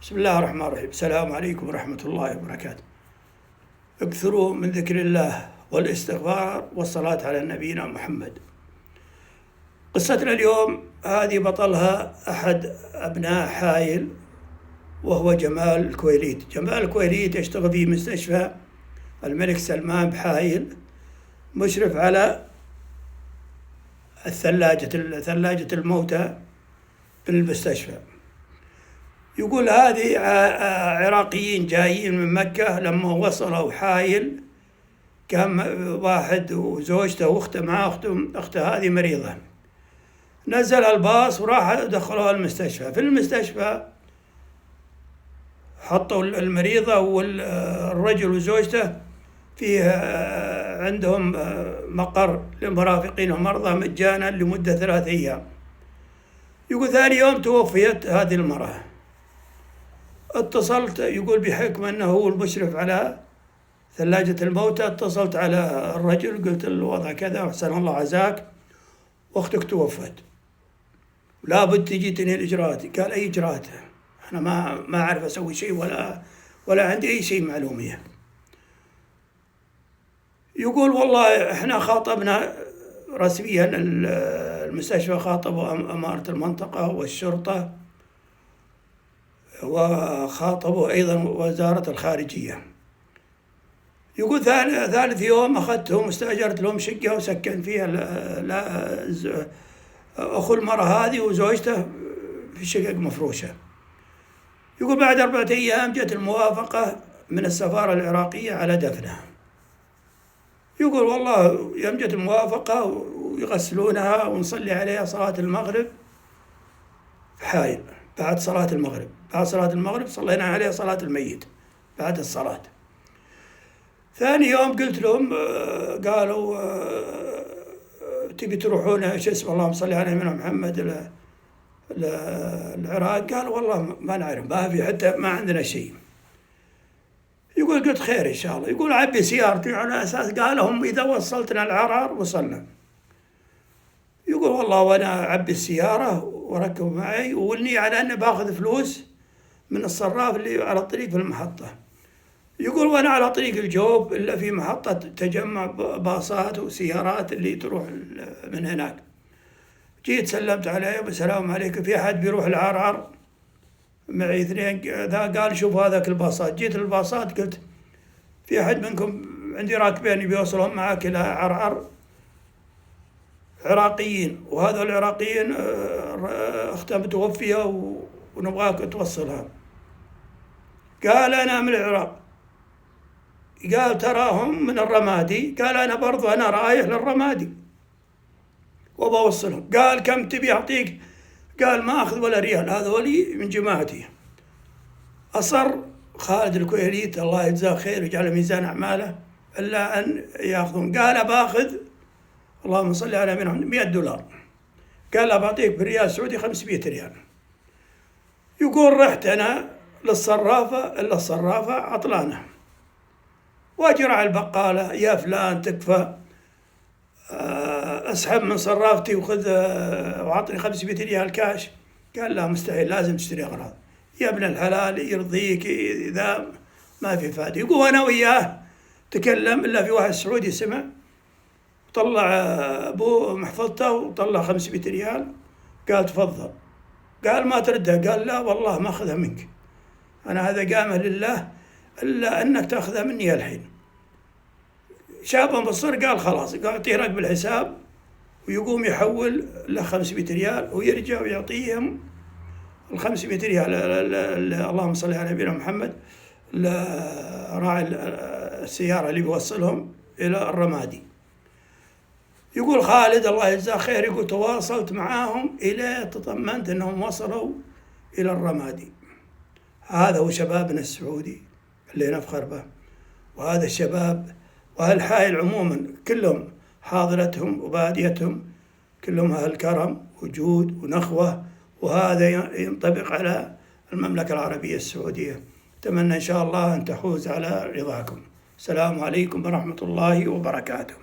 بسم الله الرحمن الرحيم. السلام عليكم ورحمة الله وبركاته. اكثروا من ذكر الله والاستغفار والصلاة على نبينا محمد. قصتنا اليوم هذه بطلها أحد أبناء حايل، وهو جمال الكويليت. جمال الكويليت يشتغل في مستشفى الملك سلمان بحايل، مشرف على ثلاجة الموتى بالمستشفى. يقول هذه عراقيين جايين من مكة، لما وصلوا حايل كان واحد وزوجته واخته معاه، اخته هذه مريضة. نزل الباص وراح دخلوها المستشفى. في المستشفى حطوا المريضة والرجل وزوجته فيه عندهم مقر لمرافقين ومرضى مجانا لمدة 3 أيام. يقول ثاني يوم توفيت هذه المرأة. اتصلت، يقول بحكم أنه هو المشرف على ثلاجة الموتى، اتصلت على الرجل قلت له الوضع كذا وأحسن الله عزاك وأختك توفت، لابد تجي تنهي الإجراءات. قال أي إجراءات؟ أنا ما أعرف أسوي شيء ولا عندي أي شيء معلومية. يقول والله إحنا خاطبنا رسميا، المستشفى خاطبوا أمارة المنطقة والشرطة، وخاطبوا أيضا وزارة الخارجية. يقول ثالث يوم أخذتهم استأجرت لهم شقة وسكن فيها أخو المرأة هذه وزوجته في شقق مفروشة. يقول بعد 4 أيام جت الموافقة من السفارة العراقية على دفنها. يقول والله يوم جت الموافقة ويغسلونها ونصلي عليها صلاة المغرب في حايل. بعد صلاة المغرب صلينا عليها صلاة الميت بعد الصلاة. ثاني يوم قلت لهم، قالوا تبي تروحون شو اسمه اللهم صل على نبينا محمد العراق؟ قالوا والله ما نعرف، ما في حتى ما عندنا شيء. يقول قلت خير إن شاء الله. يقول عبي سيارتي على أساس قالهم إذا وصلتنا العرار وصلنا. يقول والله وأنا عبي السيارة وركب معي، والنية على أني باخذ فلوس من الصراف اللي على الطريق في المحطة. يقول وأنا على طريق الجوب إلا في محطة تجمع باصات وسيارات اللي تروح من هناك. جيت سلمت عليه السلام عليكم، في أحد بيروح العرعر؟ معي 2. ذا قال شوفوا هذاك الباصات. جيت الباصات قلت في أحد منكم عندي راكبين بيوصلهم معاك إلى عرعر، عراقيين، وهذول العراقيين أختها متوفية ونبغاك توصلها. قال أنا من العراق. قال تراهم من الرمادي. قال أنا برضو أنا رايح للرمادي وبوصلهم. قال كم تبي أعطيك؟ قال ما أخذ ولا ريال، هذولي من جماعتي. أصر خالد الكويليت الله يجزاه خير ويجعل ميزان أعماله إلا أن يأخذون. قال باخذ اللهم صل على نبينا محمد $100. قال بعطيك بالريال سعودي 500 ريال. يقول رحت أنا للصرافة، إلا الصرافة عطلانة، واجي على البقالة يا فلان تكفى أسحب من صرافتي وخذ وعطني 500 ريال كاش. قال لا مستحيل، لازم تشتري أغراض. يا ابن الحلال يرضيك إذا ما في فائدة. يقول أنا وياه تكلم، إلا في واحد سعودي سمع، طلع أبوه محفظته وطلع 500 ريال. قال تفضل. قال ما تردها؟ قال لا والله ما أخذها منك، أنا هذا قامه لله إلا أنك تأخذها مني الحين. شاب مبصر قال خلاص، قال أعطيه رقم الحساب ويقوم يحول له 500 ريال ويرجع ويعطيهم 500 ريال اللهم صل على نبينا محمد راعي السيارة اللي بيوصلهم إلى الرمادي. يقول خالد الله يجزاه خير، يقول تواصلت معاهم إلى تطمنت أنهم وصلوا إلى الرمادي. هذا هو شبابنا السعودي اللي نفخر به، وهذا الشباب وأهل حايل عموما كلهم حاضرتهم وباديتهم كلهم أهل كرم وجود ونخوة، وهذا ينطبق على المملكة العربية السعودية. أتمنى إن شاء الله أن تحوز على رضاكم. السلام عليكم ورحمة الله وبركاته.